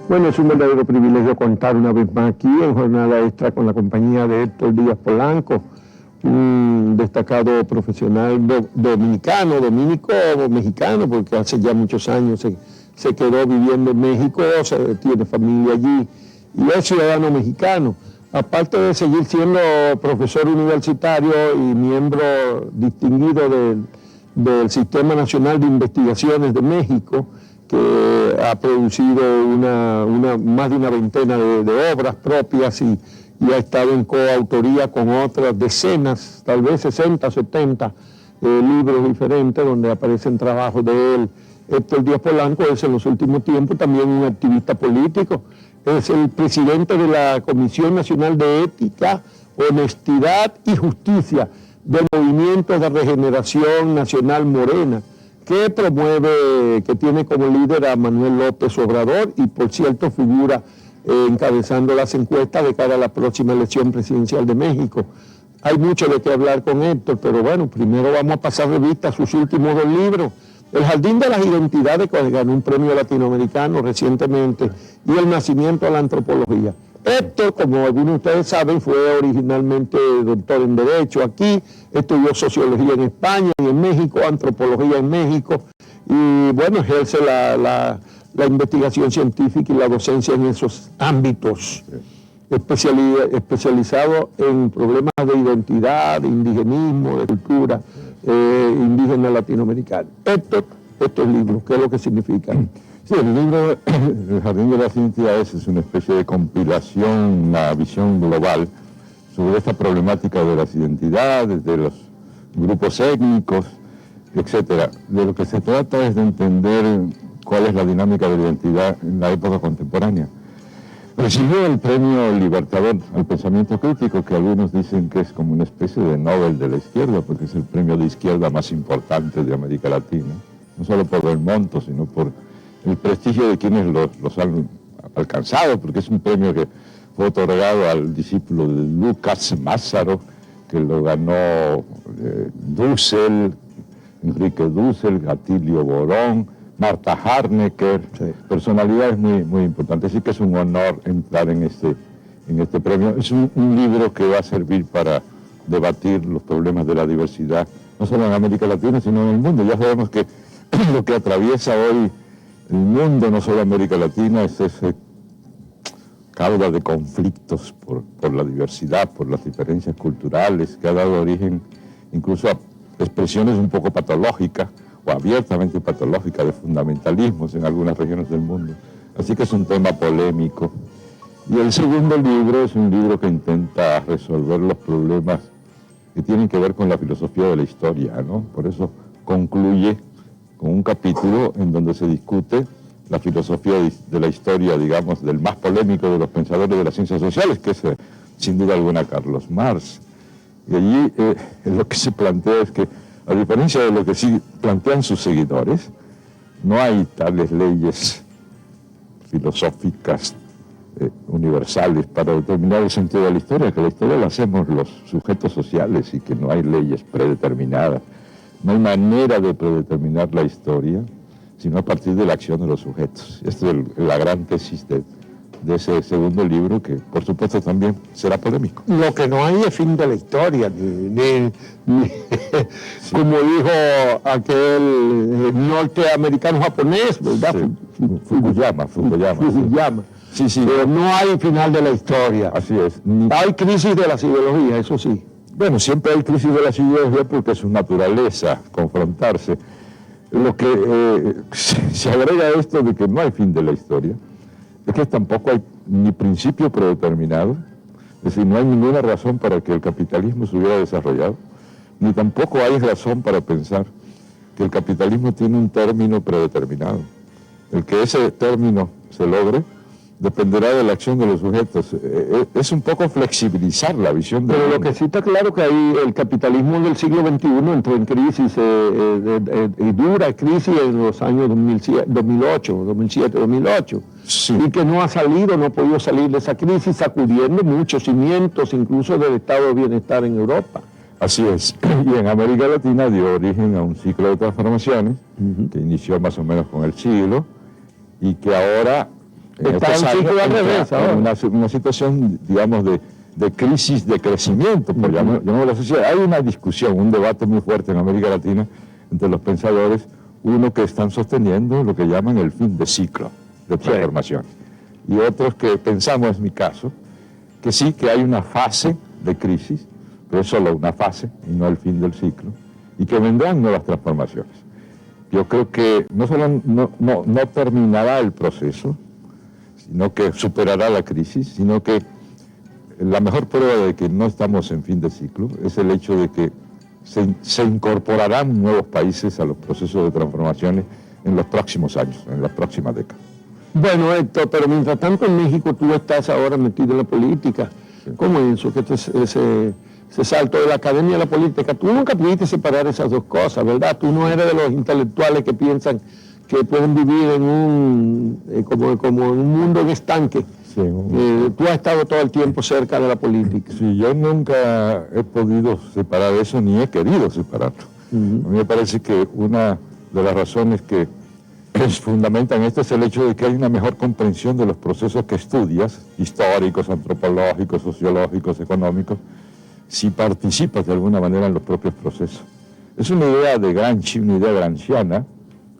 Bueno, es un verdadero privilegio contar una vez más aquí en Jornada Extra con la compañía de Héctor Díaz Polanco, un destacado profesional dominicano, dominico-mexicano, porque hace ya muchos años se quedó viviendo en México, tiene familia allí, y es ciudadano mexicano. Aparte de seguir siendo profesor universitario y miembro distinguido del Sistema Nacional de Investigaciones de México, que ha producido más de una veintena de obras propias y ha estado en coautoría con otras decenas, tal vez 60, 70 libros diferentes donde aparecen trabajos de él. Héctor Díaz Polanco es en los últimos tiempos también un activista político, es el presidente de la Comisión Nacional de Ética, Honestidad y Justicia del Movimiento de Regeneración Nacional Morena, que promueve, que tiene como líder a Manuel López Obrador y por cierto figura encabezando las encuestas de cara a la próxima elección presidencial de México. Hay mucho de qué hablar con Héctor, pero bueno, primero vamos a pasar revista a sus últimos dos libros. El Jardín de las Identidades, que ganó un premio latinoamericano recientemente, y El Nacimiento de la Antropología. Héctor, como algunos de ustedes saben, fue originalmente doctor en Derecho aquí, estudió Sociología en España y en México, Antropología en México, y bueno, ejerce la investigación científica y la docencia en esos ámbitos, especializado en problemas de identidad, de indigenismo, de cultura indígena latinoamericana. Estos libros, ¿qué es lo que significan? Sí, el libro El Jardín de las Identidades es una especie de compilación, una visión global sobre esta problemática de las identidades, de los grupos étnicos, etcétera. De lo que se trata es de entender cuál es la dinámica de la identidad en la época contemporánea. Recibió el premio Libertador al pensamiento crítico, que algunos dicen que es como una especie de Nobel de la izquierda, porque es el premio de izquierda más importante de América Latina, no solo por el monto, sino por el prestigio de quienes los han alcanzado, porque es un premio que fue otorgado al discípulo de Lucas Mazzaro, que lo ganó Dussel, Enrique Dussel, Gatilio Borón, Marta Harnecker, sí. Personalidades muy importantes. Así que es un honor entrar en este premio. Es un libro que va a servir para debatir los problemas de la diversidad, no solo en América Latina, sino en el mundo. Ya sabemos que lo que atraviesa hoy el mundo, no solo América Latina, es ese cauda de conflictos por la diversidad, por las diferencias culturales, que ha dado origen incluso a expresiones un poco patológicas o abiertamente patológicas de fundamentalismos en algunas regiones del mundo. Así que es un tema polémico. Y el segundo libro es un libro que intenta resolver los problemas que tienen que ver con la filosofía de la historia, ¿no? Por eso concluye con un capítulo en donde se discute la filosofía de la historia, digamos, del más polémico de los pensadores de las ciencias sociales, que es sin duda alguna Carlos Marx. Y allí lo que se plantea es que, a diferencia de lo que sí plantean sus seguidores, no hay tales leyes filosóficas universales para determinar el sentido de la historia, que la historia la hacemos los sujetos sociales y que no hay leyes predeterminadas. No hay manera de predeterminar la historia, sino a partir de la acción de los sujetos. Esta es la gran tesis de ese segundo libro, que por supuesto también será polémico. Lo que no hay es fin de la historia, sí. Como dijo aquel norteamericano japonés, ¿verdad? Sí. Fukuyama. Sí. Pero no hay final de la historia. Así es. Hay crisis de las ideologías, eso sí. Bueno, siempre hay crisis de las ideologías porque es su naturaleza confrontarse. Lo que se agrega a esto de que no hay fin de la historia es que tampoco hay ni principio predeterminado, es decir, no hay ninguna razón para que el capitalismo se hubiera desarrollado, ni tampoco hay razón para pensar que el capitalismo tiene un término predeterminado. El que ese término se logre dependerá de la acción de los sujetos. Es un poco flexibilizar la visión de... Pero lo que sí está claro que ahí el capitalismo del siglo XXI entró en crisis, y dura crisis en los años 2007-2008. Sí. Y que no ha podido salir de esa crisis, sacudiendo muchos cimientos, incluso del estado de bienestar en Europa. Así es. Y en América Latina dio origen a un ciclo de transformaciones que inició más o menos con el siglo y que ahora Está el ciclo al revés ahora. Una situación, digamos, de crisis de crecimiento, por llamarlo así. Hay una discusión, un debate muy fuerte en América Latina entre los pensadores, uno que están sosteniendo lo que llaman el fin de ciclo de transformación, y otros que pensamos, en mi caso, que sí, que hay una fase de crisis, pero es solo una fase y no el fin del ciclo, y que vendrán nuevas transformaciones. Yo creo que no solo no terminará el proceso, sino que superará la crisis, sino que la mejor prueba de que no estamos en fin de ciclo es el hecho de que se incorporarán nuevos países a los procesos de transformaciones en los próximos años, en las próximas décadas. Bueno, Héctor, pero mientras tanto en México tú estás ahora metido en la política. Sí. ¿Cómo es eso? Que ese salto de la academia a la política, tú nunca pudiste separar esas dos cosas, ¿verdad? Tú no eres de los intelectuales que piensan que pueden vivir en como en un mundo en estanque. Sí, tú has estado todo el tiempo cerca de la política. Sí, yo nunca he podido separar eso, ni he querido separarlo. A mí me parece que una de las razones que fundamentan esto es el hecho de que hay una mejor comprensión de los procesos que estudias, históricos, antropológicos, sociológicos, económicos, si participas de alguna manera en los propios procesos. Es una idea de Gramsci, una idea gramsciana,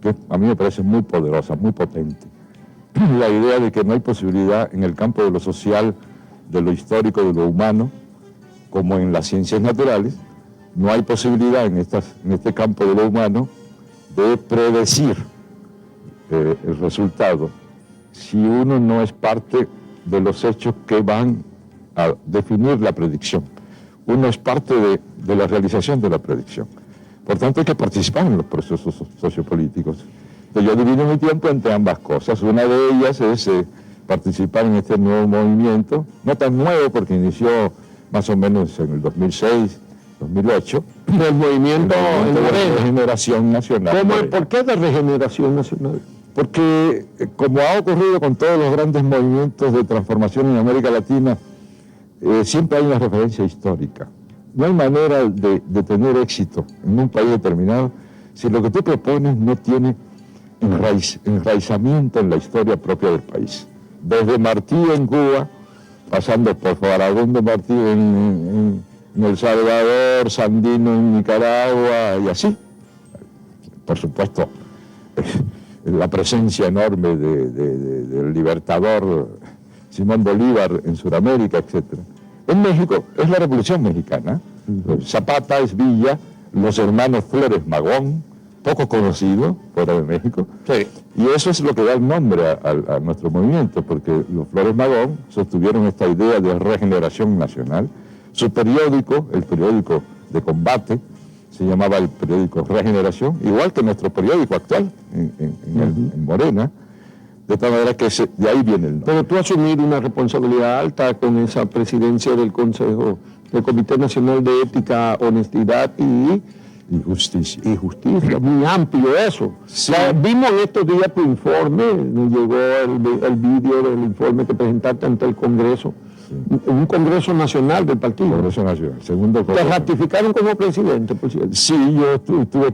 que a mí me parece muy poderosa, muy potente. La idea de que no hay posibilidad en el campo de lo social, de lo histórico, de lo humano, como en las ciencias naturales, no hay posibilidad en este campo de lo humano de predecir el resultado si uno no es parte de los hechos que van a definir la predicción. Uno es parte de la realización de la predicción. Por tanto, hay que participar en los procesos sociopolíticos. Entonces, yo divido mi tiempo entre ambas cosas. Una de ellas es participar en este nuevo movimiento, no tan nuevo porque inició más o menos en el 2006, 2008. El movimiento de regeneración nacional. ¿Por qué de regeneración nacional? Porque, como ha ocurrido con todos los grandes movimientos de transformación en América Latina, siempre hay una referencia histórica. No hay manera de tener éxito en un país determinado si lo que tú propones no tiene enraizamiento en la historia propia del país. Desde Martí en Cuba, pasando por Farabundo Martí en El Salvador, Sandino en Nicaragua y así. Por supuesto, la presencia enorme del libertador Simón Bolívar en Sudamérica, etc. En México es la Revolución Mexicana. Zapata es Villa, los hermanos Flores Magón, poco conocido fuera de México. Sí. Y eso es lo que da el nombre a nuestro movimiento, porque los Flores Magón sostuvieron esta idea de regeneración nacional. Su periódico, el periódico de combate, se llamaba el periódico Regeneración, igual que nuestro periódico actual, en Morena, de tal manera que de ahí viene el nombre. Pero tú asumir una responsabilidad alta con esa presidencia del Consejo, del Comité Nacional de Ética, Honestidad y Justicia. Y justicia, muy amplio eso. Sí. Vimos en estos días tu informe, nos llegó el vídeo del informe que presentaste ante el Congreso, un Congreso Nacional del partido. Congreso Nacional, segundo Congreso. ¿Te ratificaron como presidente, por cierto? Sí, yo tuve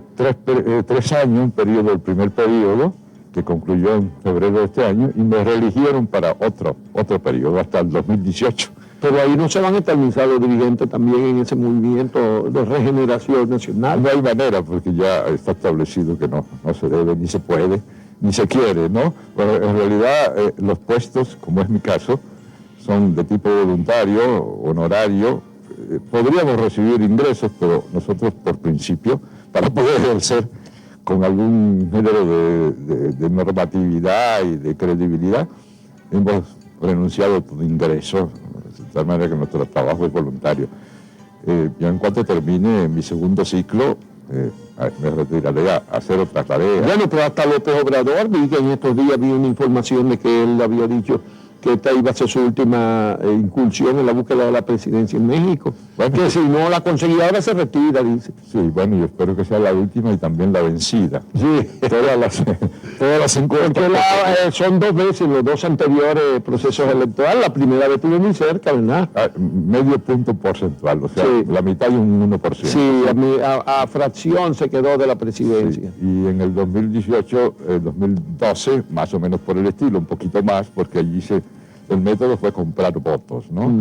3 años, un periodo, el primer periodo, que concluyó en febrero de este año, y me reeligieron para otro periodo, hasta el 2018. Pero ahí no se van a eternizar los dirigentes también en ese movimiento de regeneración nacional. No hay manera, porque ya está establecido que no se debe, ni se puede, ni se quiere, ¿no? Pero en realidad los puestos, como es mi caso, son de tipo voluntario, honorario. Podríamos recibir ingresos, pero nosotros, por principio, para poder ejercer con algún género de normatividad y de credibilidad, hemos renunciado a todo ingreso, de tal manera que nuestro trabajo es voluntario. Yo, en cuanto termine mi segundo ciclo, me retiraré a hacer otras tareas. Bueno, pero hasta López Obrador, vi que en estos días vi una información de que él había dicho que esta iba a ser su última incursión en la búsqueda de la presidencia en México. Bueno, que si no la conseguía ahora se retira, dice. Sí, bueno, yo espero que sea la última y también la vencida. Sí. Todas las encuestas. Son 2 veces los 2 anteriores procesos electorales. La primera vez estuvo muy cerca, ¿verdad? Medio punto porcentual, o sea, sí, la mitad y un 1%. Sí, a fracción se quedó de la presidencia. Sí, y en el 2018, 2012, más o menos por el estilo, un poquito más, porque allí el método fue comprar votos, ¿no?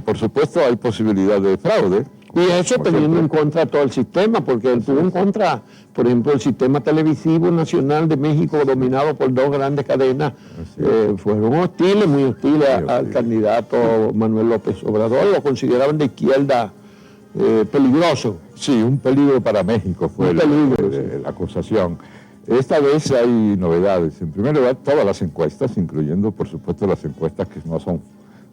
Por supuesto hay posibilidad de fraude. Y eso teniendo en contra todo el sistema, porque él tuvo en contra, por ejemplo, el sistema televisivo nacional de México, dominado por 2 grandes cadenas, fueron hostiles, muy hostiles al candidato Manuel López Obrador, lo consideraban de izquierda peligroso. Sí, un peligro para México fue la acusación. Esta vez hay novedades. En primer lugar, todas las encuestas, incluyendo, por supuesto, las encuestas que no son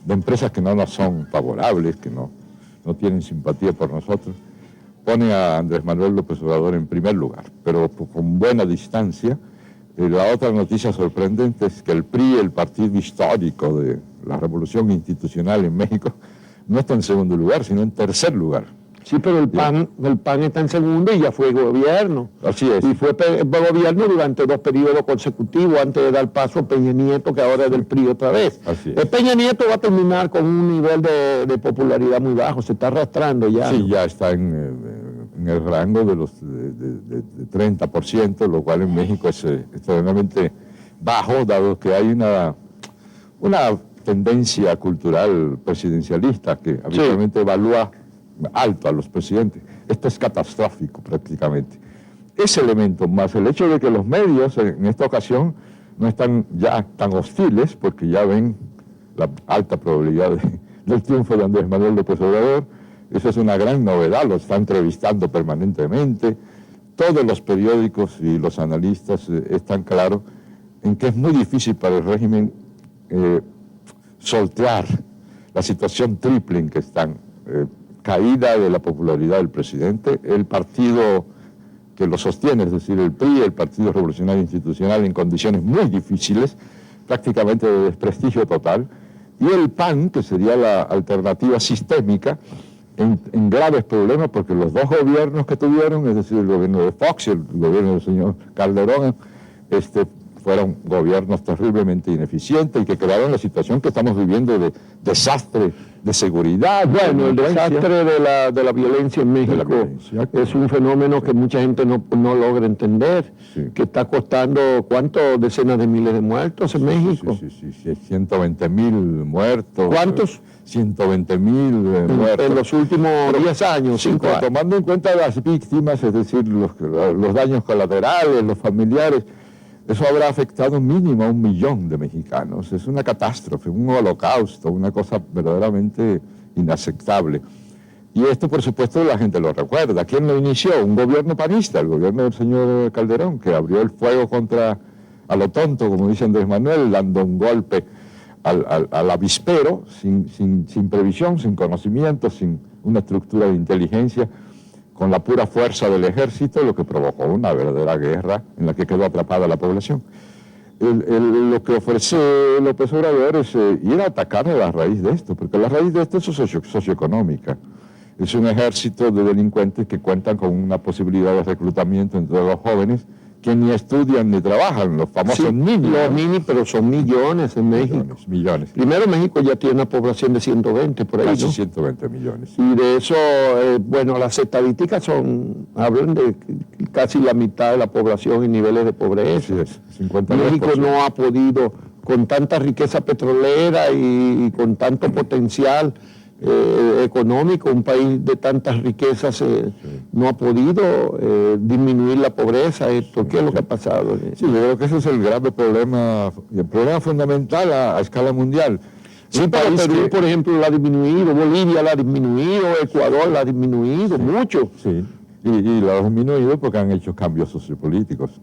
de empresas que no nos son favorables, que no tienen simpatía por nosotros, pone a Andrés Manuel López Obrador en primer lugar, pero con buena distancia. La otra noticia sorprendente es que el PRI, el partido histórico de la revolución institucional en México, no está en segundo lugar, sino en tercer lugar. Sí, pero el PAN está en segundo y ya fue gobierno. Así es. Y fue gobierno durante 2 periodos consecutivos antes de dar paso a Peña Nieto, que ahora es del PRI otra vez. Así es. Peña Nieto va a terminar con un nivel de popularidad muy bajo, se está arrastrando ya. Sí, ¿no? ya está en el rango de 30%, lo cual en México es extremadamente bajo, dado que hay una tendencia cultural presidencialista que habitualmente evalúa alto a los presidentes. Esto es catastrófico prácticamente. Ese elemento más el hecho de que los medios en esta ocasión no están ya tan hostiles, porque ya ven la alta probabilidad del triunfo de Andrés Manuel López Obrador. Eso es una gran novedad, lo está entrevistando permanentemente. Todos los periódicos y los analistas están claros en que es muy difícil para el régimen sortear la situación triple en que están. Caída de la popularidad del presidente, el partido que lo sostiene, es decir, el PRI, el Partido Revolucionario Institucional, en condiciones muy difíciles, prácticamente de desprestigio total, y el PAN, que sería la alternativa sistémica, en graves problemas, porque los 2 gobiernos que tuvieron, es decir, el gobierno de Fox y el gobierno del señor Calderón, fueron gobiernos terriblemente ineficientes y que crearon la situación que estamos viviendo de desastre de seguridad. Bueno, el desastre de la violencia en México es un fenómeno que mucha gente no logra entender, que está costando, ¿cuántos decenas de miles de muertos en México? Sí, 120,000 muertos. ¿Cuántos? 120,000 muertos. En los últimos 10 años, 5 años. Tomando en cuenta las víctimas, es decir, los daños colaterales, los familiares, eso habrá afectado mínimo a 1 millón de mexicanos. Es una catástrofe, un holocausto, una cosa verdaderamente inaceptable. Y esto, por supuesto, la gente lo recuerda. ¿Quién lo inició? Un gobierno panista, el gobierno del señor Calderón, que abrió el fuego a lo tonto, como dice Andrés Manuel, dando un golpe al avispero, sin previsión, sin conocimiento, sin una estructura de inteligencia, con la pura fuerza del ejército, lo que provocó una verdadera guerra en la que quedó atrapada la población. Lo que ofrece López Obrador es ir a atacar a la raíz de esto, porque la raíz de esto es socioeconómica. Es un ejército de delincuentes que cuentan con una posibilidad de reclutamiento entre los jóvenes que ni estudian ni trabajan, los famosos ninis. Los ninis, pero son millones en México. Millones. Primero, México ya tiene una población de 120 por ahí, Casi ¿no? 120 millones. Y de eso, bueno, las estadísticas hablan de casi la mitad de la población en niveles de pobreza. Así es, 50%. México no ha podido, con tanta riqueza petrolera y con tanto potencial económico, un país de tantas riquezas no ha podido disminuir la pobreza. ¿Qué es lo que ha pasado? Sí, yo creo que ese es el grave problema, el problema fundamental a escala mundial. Sí, pero Perú, por ejemplo, la ha disminuido, Bolivia la ha disminuido, Ecuador la ha disminuido, mucho. Sí, y la ha disminuido porque han hecho cambios sociopolíticos.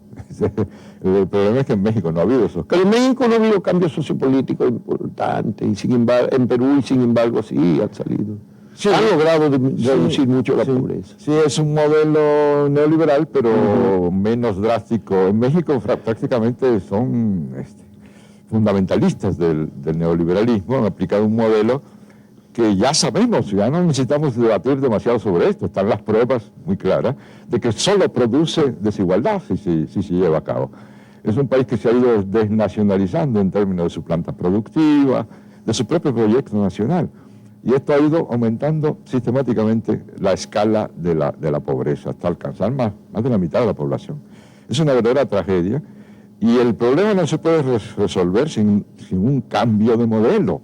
El problema es que en México no ha habido esos cambios. Pero en México no ha habido cambios sociopolíticos importantes, y sin embargo, en Perú, sin embargo, sí han salido. Sí, han logrado reducir mucho la pobreza. Sí, es un modelo neoliberal, pero menos drástico. En México prácticamente son fundamentalistas del neoliberalismo han aplicado un modelo que ya sabemos, ya no necesitamos debatir demasiado sobre esto, están las pruebas muy claras de que solo produce desigualdad si se lleva a cabo. Es un país que se ha ido desnacionalizando en términos de su planta productiva, de su propio proyecto nacional. Y esto ha ido aumentando sistemáticamente la escala de la pobreza, hasta alcanzar más de la mitad de la población. Es una verdadera tragedia y el problema no se puede resolver sin un cambio de modelo.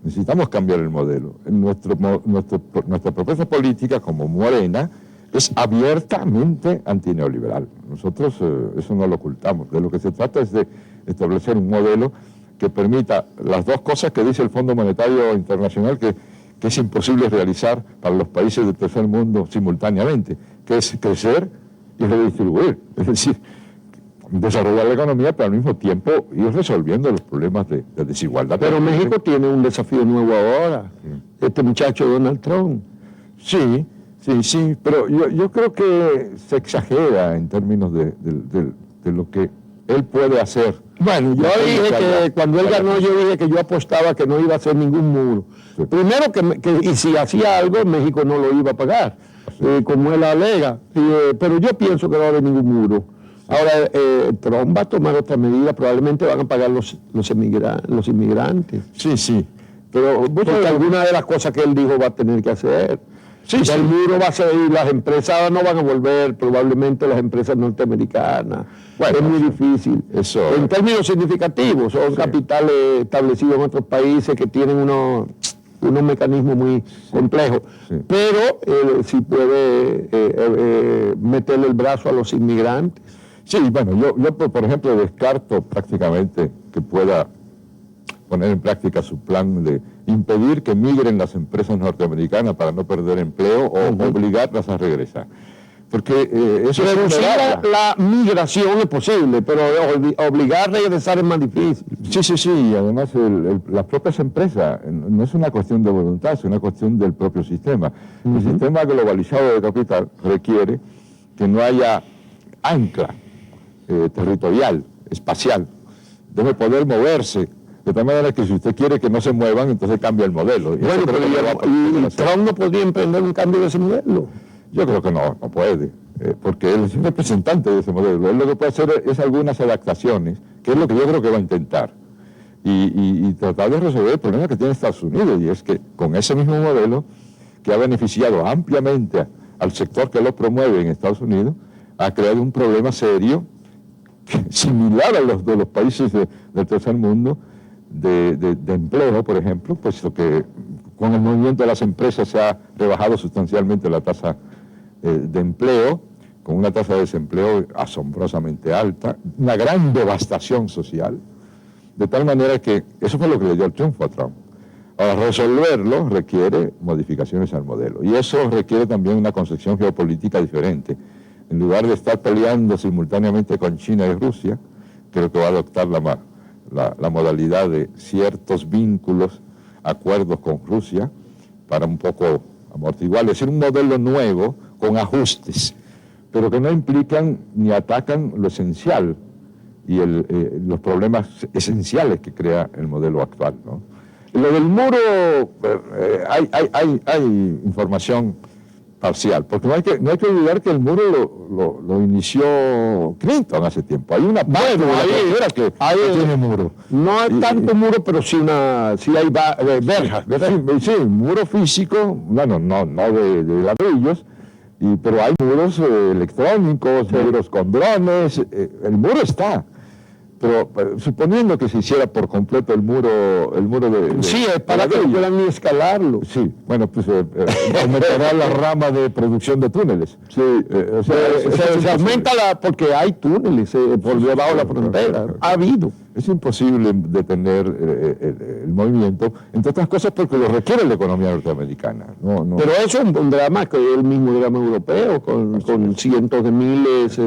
Necesitamos cambiar el modelo. Nuestra propuesta política como Morena es abiertamente antineoliberal. Nosotros eso no lo ocultamos. De lo que se trata es de establecer un modelo que permita las dos cosas que dice el Fondo Monetario Internacional que es imposible realizar para los países del tercer mundo simultáneamente, que es crecer y redistribuir. Es decir, desarrollar la economía, pero al mismo tiempo ir resolviendo los problemas de desigualdad. Pero México tiene un desafío nuevo ahora, este muchacho Donald Trump. Sí, pero yo creo que se exagera en términos de lo que él puede hacer. Bueno, yo dije que cuando él ganó, yo dije que yo apostaba que no iba a hacer ningún muro. Sí. Primero y si hacía algo, México no lo iba a pagar, como él alega. Pero yo pienso que no va a haber ningún muro. Ahora, Trump va a tomar otra medida, probablemente van a pagar los inmigrantes. Sí. Pero porque alguna de las cosas que él dijo va a tener que hacer. Sí. El muro va a ser, y las empresas no van a volver, probablemente las empresas norteamericanas. Bueno, es muy difícil. Eso. En términos significativos, son capitales establecidos en otros países que tienen unos mecanismos muy complejos. Sí. Pero sí puede meterle el brazo a los inmigrantes. Sí, bueno, yo por ejemplo descarto prácticamente que pueda poner en práctica su plan de impedir que migren las empresas norteamericanas para no perder empleo o obligarlas a regresar. Porque eso reducir la migración es posible, pero obligar a regresar es más difícil. Sí, y además las propias empresas, no es una cuestión de voluntad, es una cuestión del propio sistema. El sistema globalizado de capital requiere que no haya ancla territorial, espacial, debe poder moverse. De tal manera que si usted quiere que no se muevan, entonces cambia el modelo. Bueno, pero Trump no podría emprender un cambio de ese modelo. Yo creo que no puede, porque él es un representante de ese modelo. Él lo que puede hacer es algunas adaptaciones, que es lo que yo creo que va a intentar, y tratar de resolver el problema que tiene Estados Unidos, y es que con ese mismo modelo, que ha beneficiado ampliamente al sector que lo promueve en Estados Unidos, ha creado un problema serio, similar a los de los países del tercer mundo, de empleo, por ejemplo, puesto que con el movimiento de las empresas se ha rebajado sustancialmente la tasa de empleo, con una tasa de desempleo asombrosamente alta, una gran devastación social, de tal manera que eso fue lo que le dio el triunfo a Trump. Ahora, resolverlo requiere modificaciones al modelo, y eso requiere también una concepción geopolítica diferente. En lugar de estar peleando simultáneamente con China y Rusia, creo que va a adoptar la modalidad de ciertos vínculos, acuerdos con Rusia, para un poco amortiguar, es decir, un modelo nuevo con ajustes, pero que no implican ni atacan lo esencial y los problemas esenciales que crea el modelo actual, ¿no? Lo del muro, hay información parcial, porque no hay que olvidar que el muro lo inició Clinton hace tiempo. Hay una parte de la que tiene muro. No hay tanto muro, pero sí hay verjas. Sí, un muro físico, bueno, no de ladrillos, pero hay muros electrónicos, muros con drones, el muro está. Pero suponiendo que se hiciera por completo el muro de sí, es para que puedan ni escalarlo. Sí, bueno, pues aumentará la rama de producción de túneles. Sí, se aumenta porque hay túneles por debajo de la frontera. Ha habido. Es imposible detener el movimiento, entre otras cosas porque lo requiere la economía norteamericana. No. Pero eso es un drama, que es el mismo drama europeo, con cientos de miles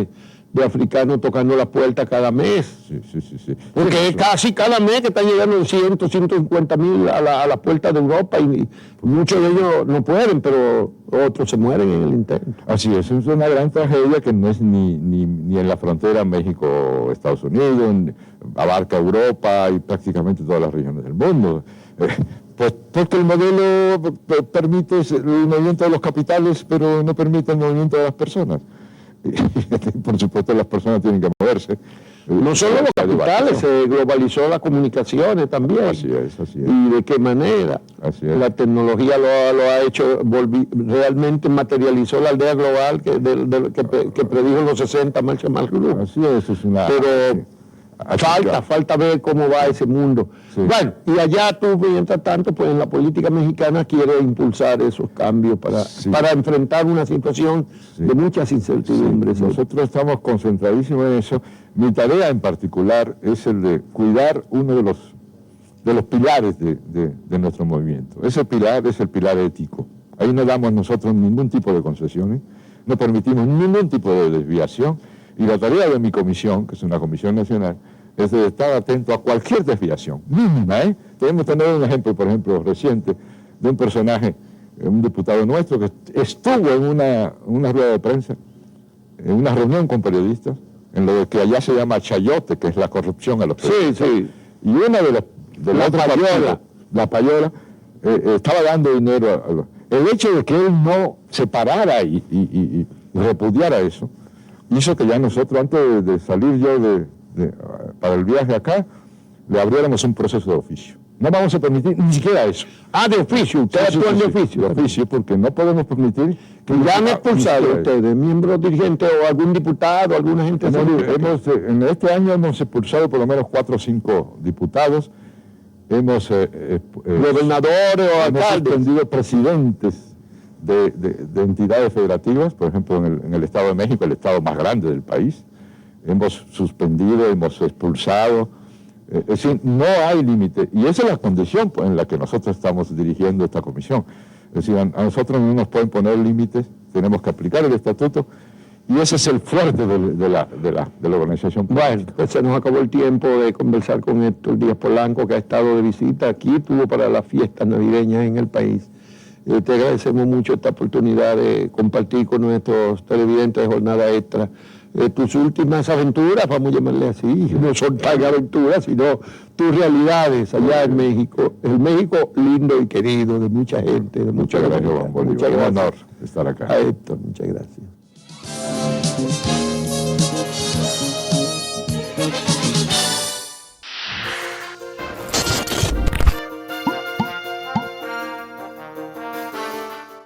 de africanos tocando la puerta cada mes. Sí. Porque es casi cada mes que están llegando 150.000 a la puerta de Europa y muchos de ellos no pueden, pero otros se mueren en el intento. Así es una gran tragedia que no es ni en la frontera México-Estados Unidos, abarca Europa y prácticamente todas las regiones del mundo. Pues porque el modelo permite el movimiento de los capitales, pero no permite el movimiento de las personas. Y por supuesto las personas tienen que moverse. No solo los capitales, se globalizó las comunicaciones también. Así es. ¿Y de qué manera? Así es. La tecnología lo ha hecho, realmente materializó la aldea global que predijo en los 60 Marshall McLuhan. Así es una... Pero falta ver cómo va ese mundo. Sí. Bueno, y allá tú, mientras tanto, pues en la política mexicana quiere impulsar esos cambios para enfrentar una situación de muchas incertidumbres. Sí. Nosotros estamos concentradísimos en eso. Mi tarea en particular es el de cuidar uno de los pilares de nuestro movimiento. Ese pilar es el pilar ético. Ahí no damos nosotros ningún tipo de concesiones, no permitimos ningún tipo de desviación. Y la tarea de mi comisión, que es una comisión nacional, es de estar atento a cualquier desviación, mínima, ¿eh? Podemos tener un ejemplo, por ejemplo, reciente, de un personaje, un diputado nuestro, que estuvo en una rueda de prensa, en una reunión con periodistas, en lo que allá se llama chayote, que es la corrupción a los periodistas. Sí. Y una de la payola, estaba dando dinero el hecho de que él no se parara y repudiara eso, hizo que ya nosotros, antes de salir yo para el viaje acá, le abriéramos un proceso de oficio. No vamos a permitir ni siquiera eso. Ah, de oficio, ustedes actúan de oficio. De oficio, porque no podemos permitir que... ¿Ya han expulsado ustedes, miembros dirigentes o algún diputado, alguna gente? En este año hemos expulsado por lo menos 4 o 5 diputados, hemos... gobernadores o alcaldes. Hemos suspendido presidentes de entidades federativas, por ejemplo en el Estado de México, el estado más grande del país, hemos suspendido, hemos expulsado, es decir, no hay límite, y esa es la condición en la que nosotros estamos dirigiendo esta comisión. Es decir, a nosotros no nos pueden poner límites, tenemos que aplicar el estatuto, y ese es el fuerte de la organización. Bueno, pues se nos acabó el tiempo de conversar con Héctor Díaz Polanco, que ha estado de visita aquí, estuvo para las fiestas navideñas en el país. Te agradecemos mucho esta oportunidad de compartir con nuestros televidentes de Jornada Extra tus últimas aventuras, vamos a llamarle así, no son tan aventuras, sino tus realidades allá en México, el México lindo y querido de mucha gente, de mucha gracias, Juan Bolívar. Un honor estar acá. A Héctor, muchas gracias.